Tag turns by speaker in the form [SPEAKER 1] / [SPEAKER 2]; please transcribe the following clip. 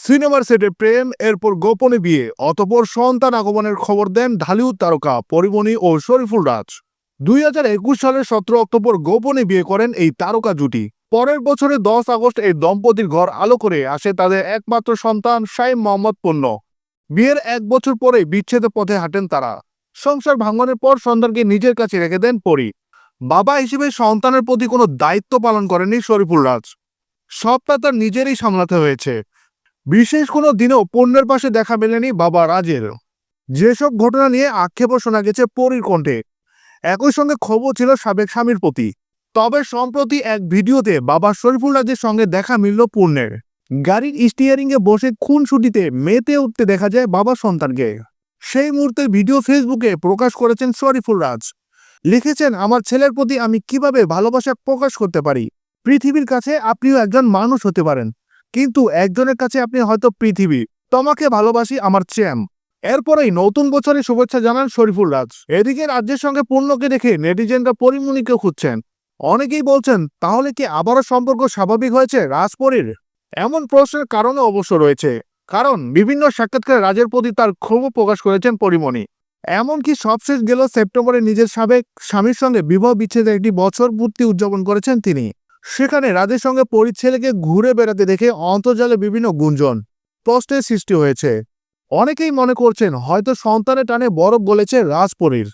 [SPEAKER 1] সিনেমার সেটে প্রেম, এরপর গোপনে বিয়ে, অতঃপর সন্তান আগমনের খবর দেন ঢালিউড তারকা পরিমণি ও শরীফুল রাজ। 2021 সালের 17 অক্টোবর গোপনে বিয়ে করেন এই তারকা জুটি। পরের বছরের 10 আগস্ট এই দম্পতির ঘর আলো করে আসে তাদের একমাত্র সন্তান শাইম মোহাম্মদ পূর্ণ। বিয়ের 1 বছর পরে বিচ্ছেদের পথে হাঁটেন তারা। সংসার ভাঙনের পর সন্তানকে নিজের কাছে রেখে দেন পরি। বাবা হিসেবে সন্তানের প্রতি কোনো দায়িত্ব পালন করেনি শরীফুল রাজ। সবটা তার নিজেরই সামলাতে হয়েছে। বিশেষ কোনো দিনেও পূর্ণের পাশে দেখা মেলেনি বাবা রাজের। যেসব ঘটনা নিয়ে আক্ষেপও শোনা গেছে পরীর কণ্ঠে। একই সঙ্গে ক্ষোভও ছিল সাবেক স্বামীর প্রতি। তবে সম্প্রতি এক ভিডিওতে বাবা শরীফুল রাজের সঙ্গে দেখা মিলল পূর্ণের। গাড়ির স্টিয়ারিংয়ে বসে খুনসুটিতে মেতে উঠতে দেখা যায় বাবা সন্তানকে। সেই মুহূর্তের ভিডিও ফেসবুকে প্রকাশ করেছেন শরীফুল রাজ। লিখেছেন, আমার ছেলের প্রতি আমি কিভাবে ভালোবাসা প্রকাশ করতে পারি। পৃথিবীর কাছে আপনিও একজন মানুষ হতে পারেন, কিন্তু একজনের কাছে আপনি হয়তো পৃথিবী। তোমাকে ভালোবাসি আমার চ্যাম্প। এরপরেই নতুন বছরের শুভেচ্ছা জানান শরীফুল রাজ। এদিকে রাজ্যের সঙ্গে পূর্ণকে দেখে নেটিজেনরা পরিমণিকে খুঁজছেন। অনেকেই বলছেন, তাহলে কি আবারও সম্পর্ক স্বাভাবিক হয়েছে রাজপরীর? এমন প্রশ্নের কারণে অবশ্য রয়েছে। কারণ বিভিন্ন সাক্ষাৎকারে রাজের প্রতি তার ক্ষোভ প্রকাশ করেছেন পরিমণি। এমনকি সবশেষ গেল সেপ্টেম্বরে নিজের সাবেক স্বামীর সঙ্গে বিবাহ বিচ্ছেদের একটি বছর পূর্তি উদযাপন করেছেন তিনি। সেখানে রাজের সঙ্গে পরীর ছেলেকে ঘুরে বেড়াতে দেখে অন্তর্জালে বিভিন্ন গুঞ্জন, প্রশ্নের সৃষ্টি হয়েছে। অনেকেই মনে করছেন হয়তো সন্তানের টানে বরফ গলেছে রাজপরীর।